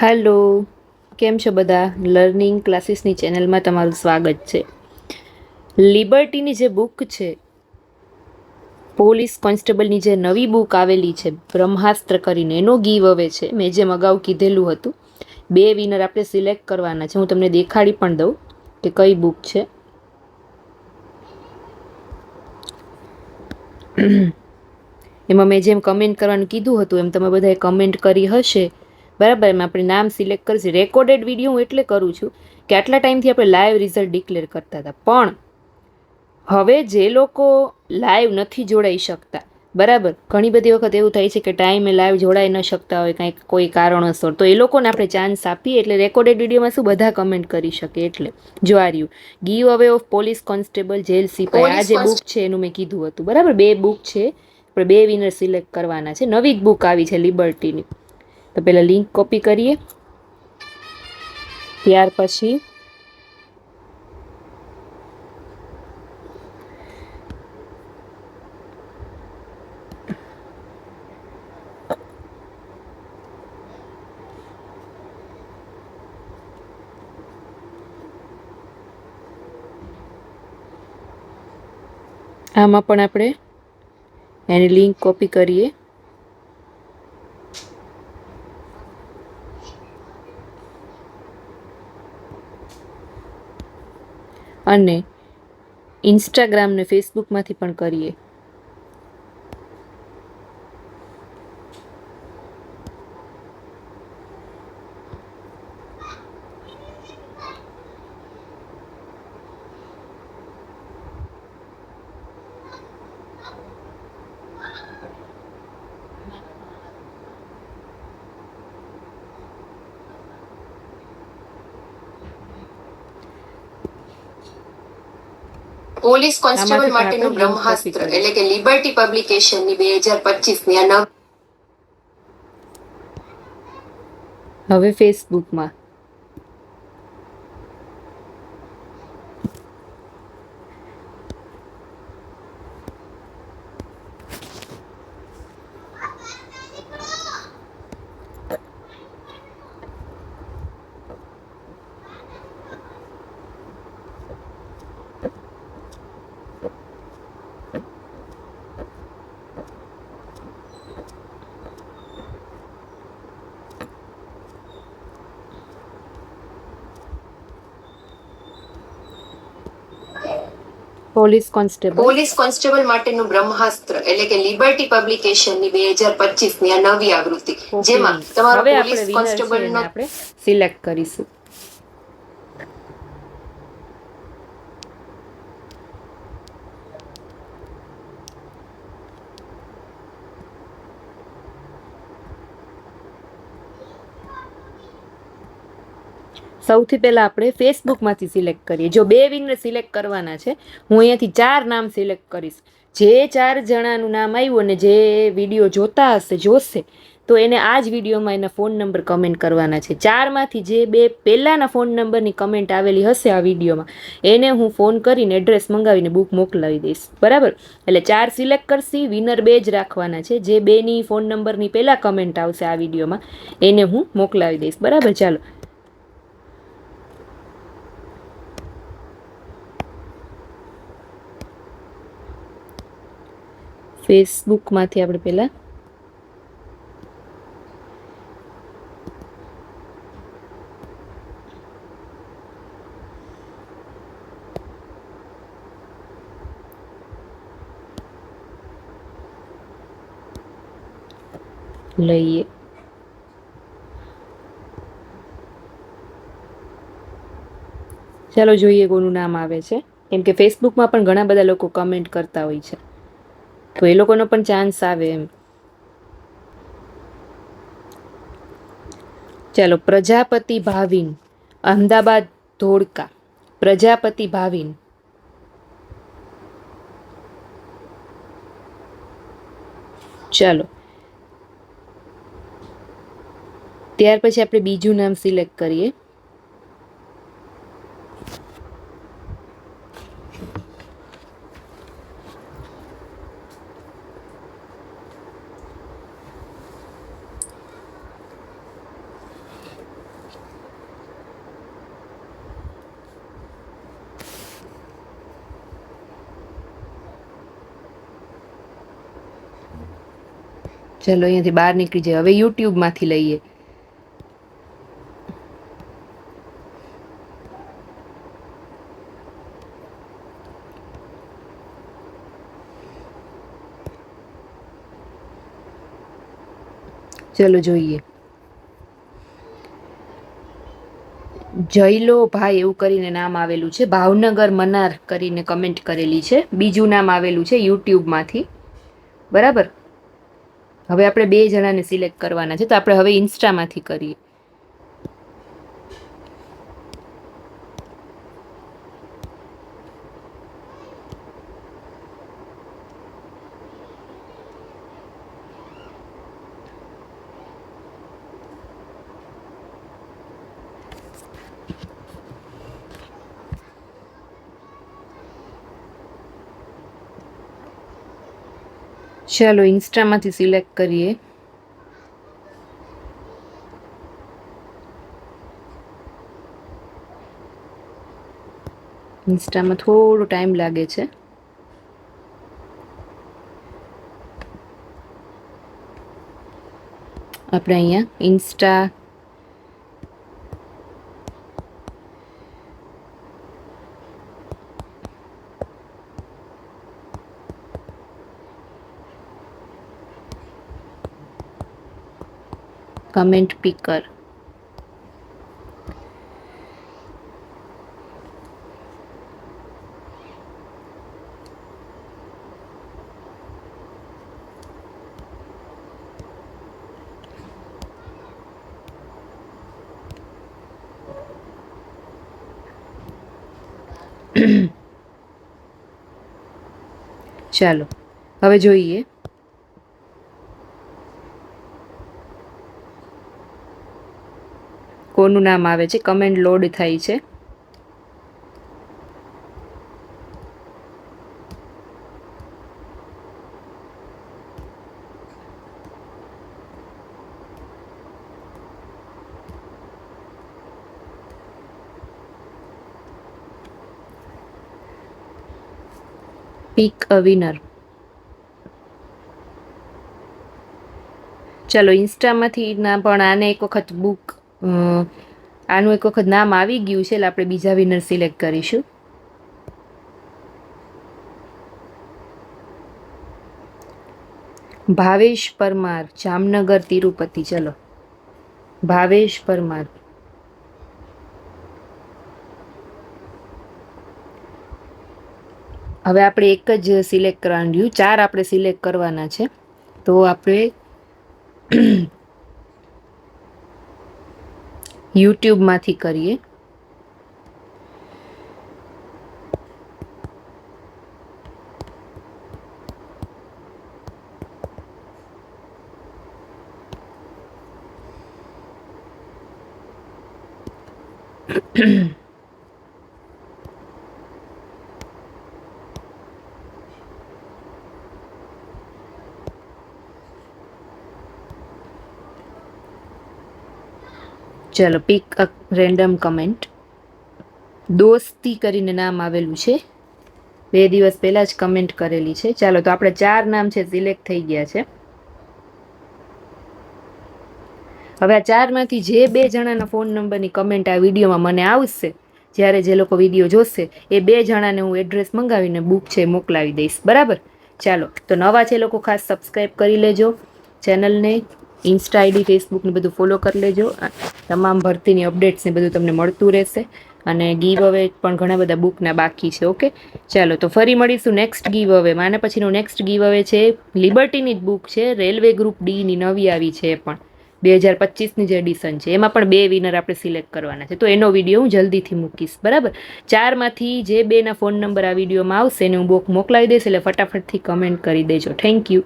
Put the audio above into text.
Hello, કેમ છો બધા? લર્નિંગ ક્લાસીસની ચેનલમાં તમારું સ્વાગત છે. લિબર્ટીની જે બુક છે, પોલીસ કોન્સ્ટેબલની જે નવી બુક આવેલી છે બ્રહ્માસ્ત્ર કરીને, એનો ગીવ અવે છે. મેં જેમ અગાઉ કીધેલું હતું, 2 વિનર આપણે સિલેક્ટ કરવાના છે. હું તમને દેખાડી પણ દઉં કે કઈ બુક છે. એમાં મેં જેમ કમેન્ટ કરવાનું કીધું હતું એમ તમે બધાએ કમેન્ટ કરી હશે, બરાબર. એમાં આપણે નામ સિલેક્ટ કરીશું. રેકોર્ડેડ વિડીયો હું એટલે કરું છું કે આટલા ટાઈમથી આપણે લાઈવ રિઝલ્ટ ડિક્લેર કરતા હતા, પણ હવે જે લોકો લાઈવ નથી જોડાઈ શકતા, બરાબર, ઘણી બધી વખત એવું થાય છે કે ટાઈમે લાઈવ જોડાઈ ન શકતા હોય કંઈક કોઈ કારણોસર, તો એ લોકોને આપણે ચાન્સ આપીએ. એટલે રેકોર્ડેડ વિડીયોમાં શું બધા કમેન્ટ કરી શકે. એટલે જો આ રહ્યું, ગીવ અવે ઓફ પોલીસ કોન્સ્ટેબલ જેલ સિપાઈ, આ જે બુક છે એનું મેં કીધું હતું, બરાબર. 2 બુક છે, આપણે 2 વિનર સિલેક્ટ કરવાના છે. નવી જ બુક આવી છે લિબર્ટીની. તો પેલા લિંક કોપી કરીએ, ત્યાર પછી આમાં પણ આપણે એની લિંક કોપી કરીએ અને ઇન્સ્ટાગ્રામ ને ફેસબુકમાંથી પણ કરીએ. પોલીસ કોન્સ્ટેબલ માટેનું બ્રહ્માસ્ત્ર એટલે કે લિબર્ટી પબ્લિકેશનની 2025ની આ હવે ફેસબુકમાં પોલીસ કોન્સ્ટેબલ માટેનું બ્રહ્માસ્ત્ર એટલે કે લિબર્ટી પબ્લિકેશનની 2025ની આ નવી આવૃત્તિ, જેમાં તમારો હવે પોલીસ આપણે વિનર છે એને કોન્સ્ટેબલનો આપણે સિલેક્ટ કરીશું. સૌથી પહેલા આપણે ફેસબુકમાંથી સિલેક્ટ કરીએ. જો 2 વિનર સિલેક્ટ કરવાના છે, હું અહીંયાથી 4 નામ સિલેક્ટ કરીશ. જે 4 જણાનું નામ આવ્યું અને જે વિડીયો જોતા હશે, જોશે, તો એને આ જ વિડીયોમાં એના ફોન નંબર કમેન્ટ કરવાના છે. 4માંથી જે 2 પહેલાના ફોન નંબરની કમેન્ટ આવેલી હશે આ વિડીયોમાં, એને હું ફોન કરીને એડ્રેસ મંગાવીને બુક મોકલાવી દઈશ, બરાબર. એટલે 4 સિલેક્ટ કરશી, વિનર 2 જ રાખવાના છે. જે 2ની ફોન નંબરની પહેલાં કમેન્ટ આવશે આ વિડીયોમાં, એને હું મોકલાવી દઈશ, બરાબર. ચાલો, ફેસબુકમાંથી આપણે પહેલાં લઈએ. ચાલો જોઈએ કોનું નામ આવે છે, કેમ કે ફેસબુકમાં પણ ઘણા બધા લોકો કમેન્ટ કરતા હોય છે, તો એ લોકોનો પણ ચાન્સ આવે એમ. ચાલો, પ્રજાપતિ ભાવિન, અમદાવાદ ધોળકા. પ્રજાપતિ ભાવિન. ચાલો, ત્યાર પછી આપણે બીજું નામ સિલેક્ટ કરીએ. ચલો અહીંયાથી બહાર નીકળી જાય. હવે યુટ્યુબમાંથી લઈએ. ચલો જોઈએ. જયલો ભાઈ એવું કરીને નામ આવેલું છે. ભાવનગર મનાર કરીને કમેન્ટ કરેલી છે. બીજું નામ આવેલું છે યુટ્યુબમાંથી. બરાબર. હવે આપણે 2 જણાને સિલેક્ટ કરવાના છે, તો આપણે હવે ઇન્સ્ટામાંથી કરીએ. ચાલો ઇન્સ્ટામાંથી સિલેક્ટ કરીએ. ઇન્સ્ટામાં થોડો ટાઈમ લાગે છે. આપણે અહીંયા ઇન્સ્ટા કમેન્ટ પિકર. ચાલો હવે જોઈએ. કોનું નામ આવે છે? કમેન્ટ લોડ થાય છે. પિક અ વિનર. ચલો ઇન્સ્ટામાંથી ના પણ આને એક વખત આનું એક વખત નામ આવી ગયું છે, એટલે આપણે બીજા વિનર સિલેક્ટ કરીશું. ભાવેશ પરમાર, જામનગર તિરુપતિ. ચલો ભાવેશ પરમાર. હવે આપણે એક જ સિલેક્ટ કરવાનું રહ્યું. 4 આપણે સિલેક્ટ કરવાના છે, તો આપણે યુટ્યુબમાંથી કરીએ. ચલો પિક અ રેન્ડમ કમેન્ટ. દોસ્તી કરીને નામ આવેલું છે. 2 દિવસ પહેલા જ કમેન્ટ કરેલી છે. ચાલો તો આપણે 4 નામ છે સિલેક્ટ થઈ ગયા છે. હવે આ 4માંથી જે 2 જણાના ફોન નંબરની કમેન્ટ આ વિડીયોમાં મને આવશે, જ્યારે જે લોકો વિડીયો જોશે એ 2 જણાને હું એડ્રેસ મંગાવીને બુક છે મોકલાવી દઈશ. બરાબર. ચાલો તો નવા છે લોકો ખાસ સબસ્ક્રાઈબ કરી લેજો ચેનલને. ઇન્સ્ટા આઈડી, ફેસબુકને બધું ફોલો કરી લેજો. તમામ ભરતીની અપડેટ્સ ને બધું તમને મળતું રહેશે. અને ગીવ અવે પણ ઘણા બધા બુકના બાકી છે. ઓકે, ચાલો તો ફરી મળીશું નેક્સ્ટ ગીવ અવે. આના પછીનું નેક્સ્ટ ગીવ અવે છે લિબર્ટીની જ બુક છે, રેલવે ગ્રુપ ડીની નવી આવી છે. એ પણ 2025ની જે એડિશન છે, એમાં પણ 2 વિનર આપણે સિલેક્ટ કરવાના છે. તો એનો વિડીયો હું જલ્દીથી મૂકીશ. બરાબર. 4માંથી જે 2ના ફોન નંબર આ વિડીયોમાં આવશે એને હું બુક મોકલાવી દઈશ, એટલે ફટાફટથી કમેન્ટ કરી દેજો. Thank you.